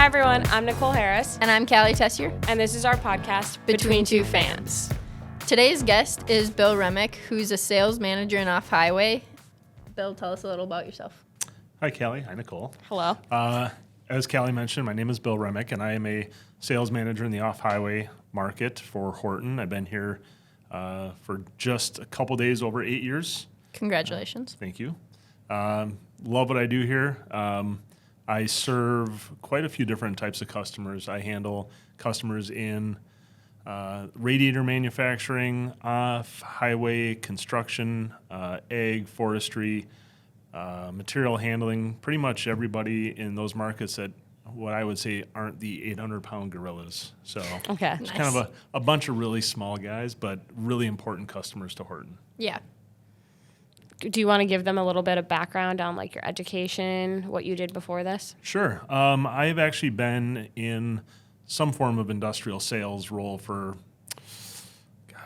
everyone, I'm Nicole Harris. And I'm Callie Tessier. And this is our podcast, Between Two Fans. Today's guest is Bill Remick, who's a sales manager in Off-Highway. Bill, tell us a little about yourself. Hi, Callie. Hi, Nicole. Hello. As Callie mentioned, my name is Bill Remick, and I am a sales manager in the off-highway market for Horton. I've been here for just a couple days, over 8 years. Congratulations. Thank you. Love what I do here. I serve quite a few different types of customers. I handle customers in radiator manufacturing, off-highway construction, ag, forestry, material handling, pretty much everybody in those markets that what I would say aren't the 800-pound gorillas. So Okay. it's kind of a bunch of really small guys, but really important customers to Horton. Yeah. Do you want to give them a little bit of background on like your education, what you did before this? Sure. I've actually been in some form of industrial sales role for,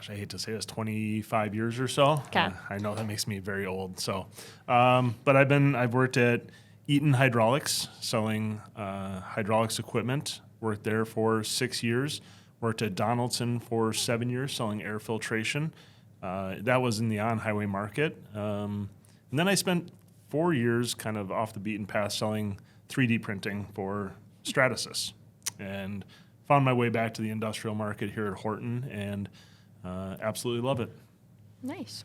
I hate to say this, 25 years or so. Okay. I know that makes me very old. So, but I've worked at Eaton Hydraulics, selling hydraulics equipment. Worked there for 6 years. Worked at Donaldson for 7 years, selling air filtration. That was in the on-highway market. And then I spent 4 years kind of off the beaten path selling 3D printing for Stratasys, and found my way back to the industrial market here at Horton, and absolutely love it. Nice.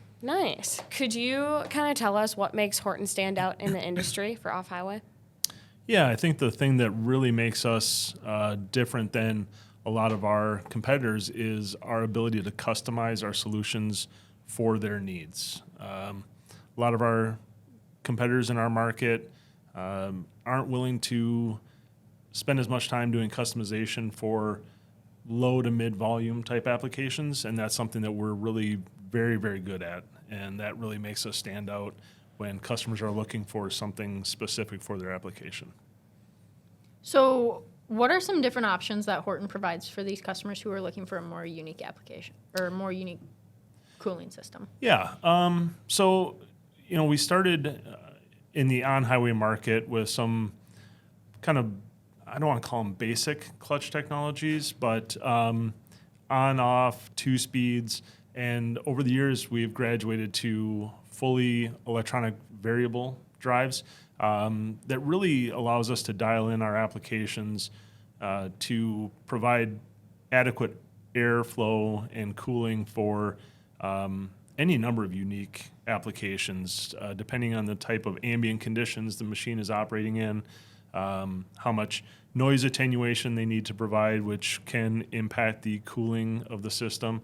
Could you kind of tell us what makes Horton stand out in the industry for off-highway? Yeah, I think the thing that really makes us different than a lot of our competitors is our ability to customize our solutions for their needs. A lot of our competitors in our market aren't willing to spend as much time doing customization for low to mid volume type applications, and that's something that we're really very, very good at, and that really makes us stand out when customers are looking for something specific for their application. So what are some different options that Horton provides for these customers who are looking for a more unique application or a more unique cooling system? Yeah. So, we started in the on-highway market with some kind of, I don't want to call them basic clutch technologies, but on-off, 2 speeds. And over the years, we've graduated to fully electronic variable drives that really allows us to dial in our applications to provide adequate airflow and cooling for any number of unique applications, depending on the type of ambient conditions the machine is operating in, how much noise attenuation they need to provide, which can impact the cooling of the system.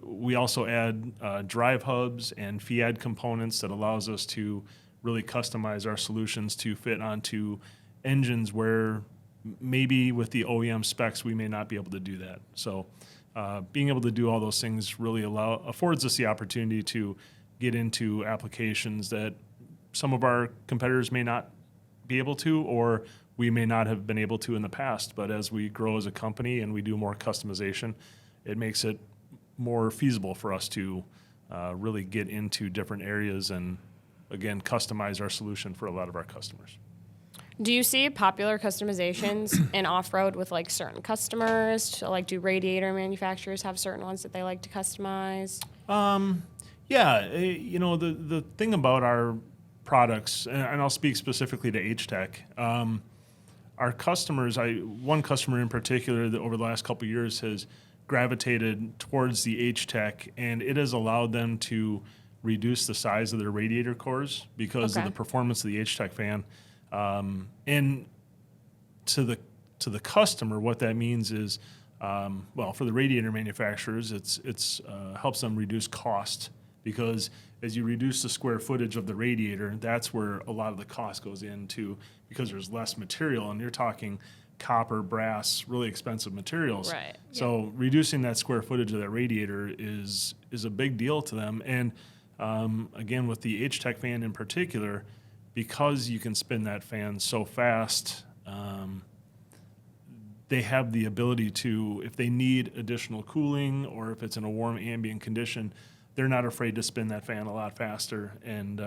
We also add drive hubs and FIAD components that allows us to really customize our solutions to fit onto engines where maybe with the OEM specs we may not be able to do that. So being able to do all those things really affords us the opportunity to get into applications that some of our competitors may not be able to, or we may not have been able to in the past. But as we grow as a company and we do more customization, it makes it more feasible for us to really get into different areas and, again, customize our solution for a lot of our customers. Do you see popular customizations in off-road with like certain customers? So, like, do radiator manufacturers have certain ones that they like to customize? Yeah, the thing about our products, and I'll speak specifically to H-Tech, our customers, one customer in particular that over the last couple of years has gravitated towards the H-Tech, and it has allowed them to reduce the size of their radiator cores because of the performance of the H-Tech fan. And to the customer, what that means is, for the radiator manufacturers, it's helps them reduce cost, because as you reduce the square footage of the radiator, that's where a lot of the cost goes into, because there's less material, and you're talking copper, brass, really expensive materials. Right. So reducing that square footage of that radiator is a big deal to them. And again, with the H-Tech fan in particular, because you can spin that fan so fast, they have the ability to, if they need additional cooling or if it's in a warm ambient condition, they're not afraid to spin that fan a lot faster and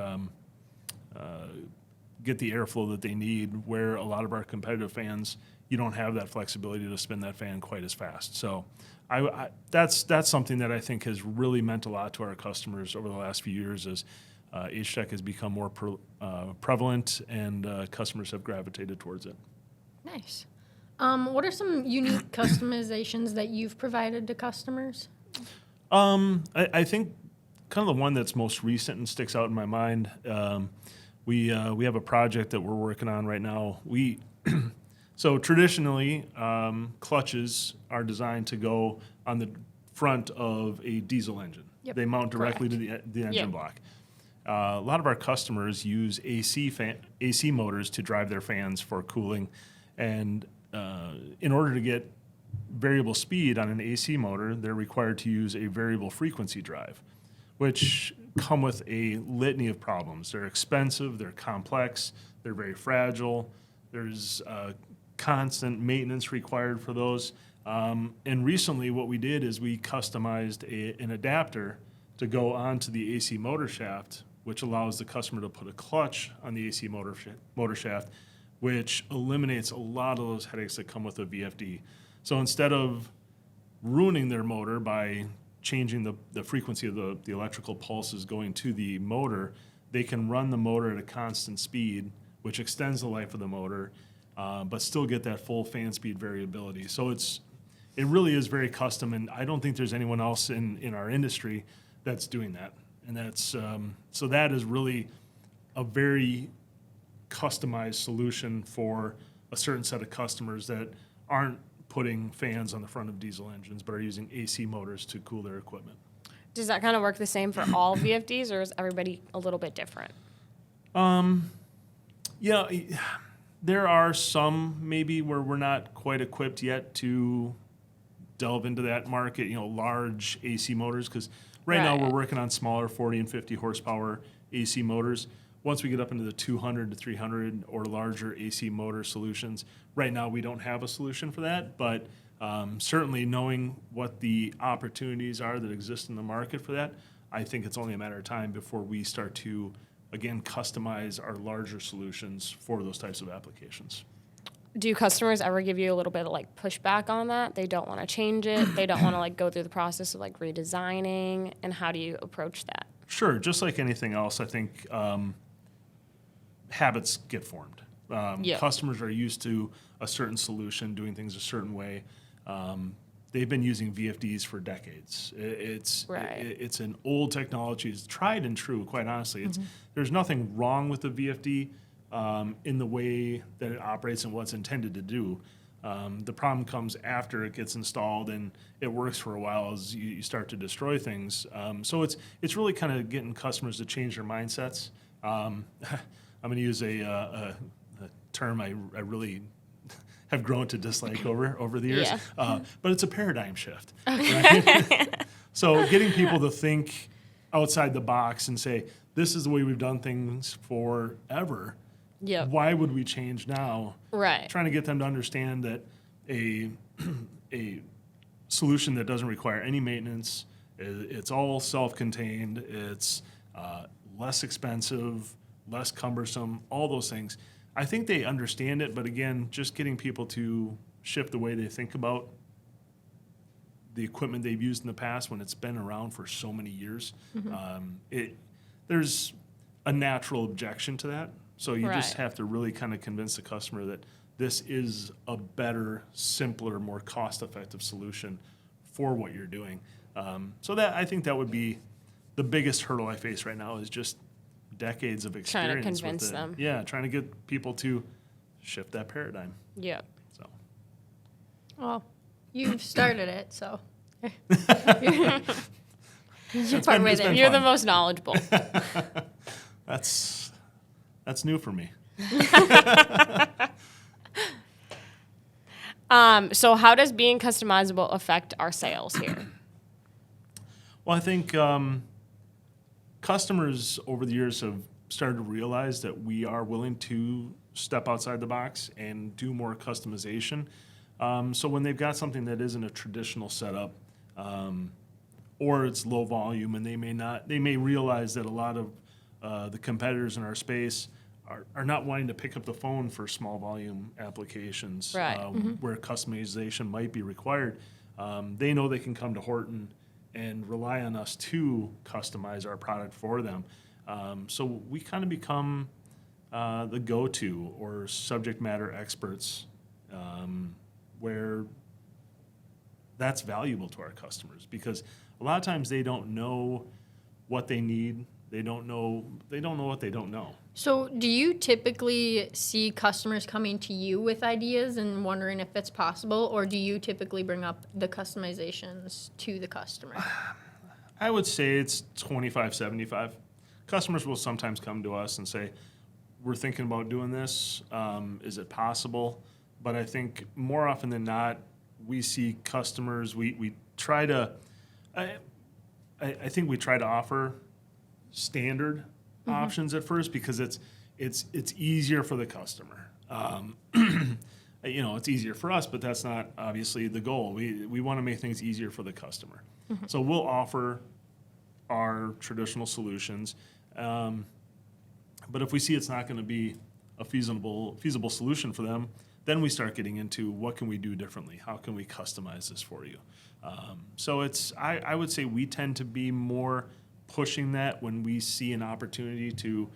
get the airflow that they need, where a lot of our competitive fans, you don't have that flexibility to spin that fan quite as fast. So that's something that I think has really meant a lot to our customers over the last few years as HTEC has become more prevalent and customers have gravitated towards it. Nice. What are some unique customizations that you've provided to customers? I think kind of the one that's most recent and sticks out in my mind, we have a project that we're working on right now. So traditionally, clutches are designed to go on the front of a diesel engine. Yep. They mount directly to the engine Yep. block. A lot of our customers use AC motors to drive their fans for cooling, and in order to get variable speed on an AC motor, they're required to use a variable frequency drive, which come with a litany of problems. They're expensive, they're complex, they're very fragile. There's constant maintenance required for those. And recently what we did is we customized an adapter to go onto the AC motor shaft, which allows the customer to put a clutch on the AC motor shaft, which eliminates a lot of those headaches that come with a VFD. So instead of ruining their motor by changing the frequency of the electrical pulses going to the motor, they can run the motor at a constant speed, which extends the life of the motor, but still get that full fan speed variability. So it really is very custom, and I don't think there's anyone else in our industry that's doing that. And that's so that is really a very customized solution for a certain set of customers that aren't putting fans on the front of diesel engines, but are using AC motors to cool their equipment. Does that kind of work the same for all VFDs, or is everybody a little bit different? Yeah, there are some maybe where we're not quite equipped yet to delve into that market, large AC motors, because right now we're working on smaller 40 and 50 horsepower AC motors. Once we get up into the 200 to 300 or larger AC motor solutions, right now we don't have a solution for that, but certainly knowing what the opportunities are that exist in the market for that, I think it's only a matter of time before we start to, again, customize our larger solutions for those types of applications. Do customers ever give you a little bit of like pushback on that? They don't want to change it. They don't want to like go through the process of like redesigning. And how do you approach that? Sure, just like anything else, I think habits get formed. Customers are used to a certain solution, doing things a certain way. They've been using VFDs for decades. It's an old technology. It's tried and true, quite honestly. There's nothing wrong with the VFD in the way that it operates and what it's intended to do. The problem comes after it gets installed and it works for a while as you start to destroy things. So it's really kind of getting customers to change their mindsets. I'm going to use a term I really have grown to dislike over the years, but it's a paradigm shift. Right? So getting people to think outside the box and say, this is the way we've done things forever. Yep. Why would we change now? Right. Trying to get them to understand that a solution that doesn't require any maintenance, it's all self-contained, it's less expensive, less cumbersome, all those things. I think they understand it, but again, just getting people to shift the way they think about the equipment they've used in the past when it's been around for so many years, there's a natural objection to that. So you just have to really kind of convince the customer that this is a better, simpler, more cost-effective solution for what you're doing. So that I think that would be the biggest hurdle I face right now is just decades of experience. Trying to convince them. Yeah, trying to get people to shift that paradigm. Yep. So. Well, you've started it, so. You're the most knowledgeable. That's new for me. So how does being customizable affect our sales here? Well, I think customers over the years have started to realize that we are willing to step outside the box and do more customization. So when they've got something that isn't a traditional setup, or it's low volume, and they may realize that a lot of the competitors in our space are not wanting to pick up the phone for small volume applications Right. where customization might be required. They know they can come to Horton and rely on us to customize our product for them. So we kind of become the go-to or subject matter experts where that's valuable to our customers, because a lot of times they don't know what they need. They don't know what they don't know. So do you typically see customers coming to you with ideas and wondering if it's possible, or do you typically bring up the customizations to the customer? I would say it's 25-75. Customers will sometimes come to us and say, we're thinking about doing this. Is it possible? But I think more often than not, we see customers, we try to, I think we try to offer standard options at first, because it's easier for the customer. It's easier for us, but that's not obviously the goal. We want to make things easier for the customer. So we'll offer our traditional solutions, but if we see it's not going to be a feasible solution for them, then we start getting into what can we do differently? How can we customize this for you? So I would say we tend to be more pushing that when we see an opportunity to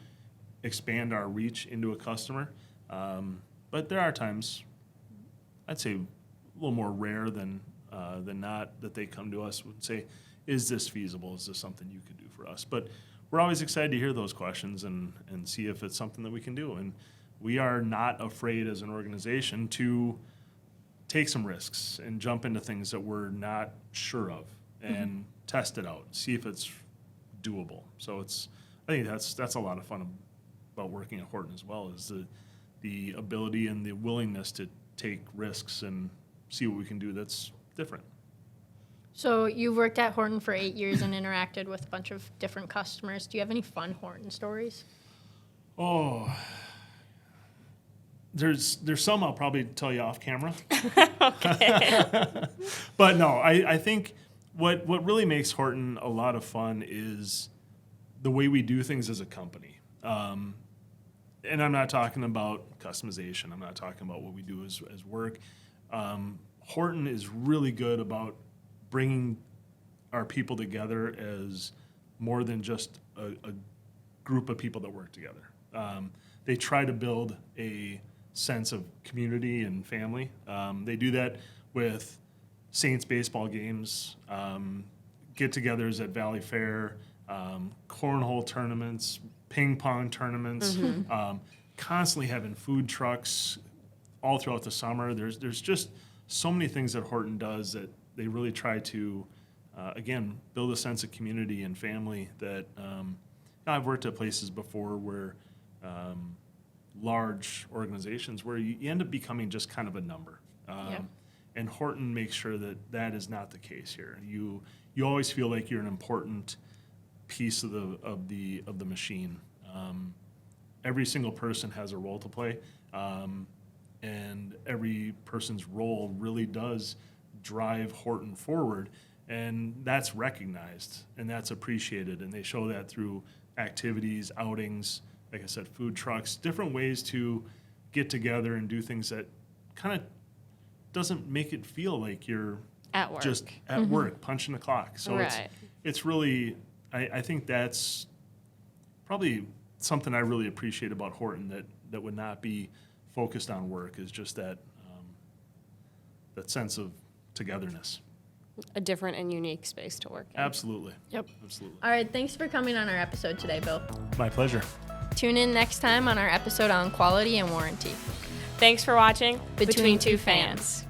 expand our reach into a customer. But there are times, I'd say a little more rare than not, that they come to us and say, is this feasible? Is this something you could do for us? But we're always excited to hear those questions and see if it's something that we can do. And we are not afraid as an organization to take some risks and jump into things that we're not sure of and test it out, see if it's doable. So I think that's a lot of fun about working at Horton as well, is the ability and the willingness to take risks and see what we can do that's different. So you've worked at Horton for 8 years and interacted with a bunch of different customers. Do you have any fun Horton stories? Oh, there's some I'll probably tell you off camera. But no, I think what really makes Horton a lot of fun is the way we do things as a company. And I'm not talking about customization. I'm not talking about what we do as work. Horton is really good about bringing our people together as more than just a group of people that work together. They try to build a sense of community and family. They do that with Saints baseball games, get-togethers at Valley Fair, cornhole tournaments, ping pong tournaments, constantly having food trucks all throughout the summer. There's just so many things that Horton does that they really try to, again, build a sense of community and family that I've worked at places before where large organizations where you end up becoming just kind of a number. And Horton makes sure that is not the case here. You always feel like you're an important piece of the machine. Every single person has a role to play, and every person's role really does drive Horton forward, and that's recognized and that's appreciated, and they show that through activities, outings, like I said, food trucks, different ways to get together and do things that kind of doesn't make it feel like you're At work. just at work, punching the clock. So Right. it's really, I think that's probably something I really appreciate about Horton that would not be focused on work, is just that sense of togetherness. A different and unique space to work in. Absolutely. Yep. Absolutely. All right, thanks for coming on our episode today, Bill. My pleasure. Tune in next time on our episode on quality and warranty. Thanks for watching Between Two Fans.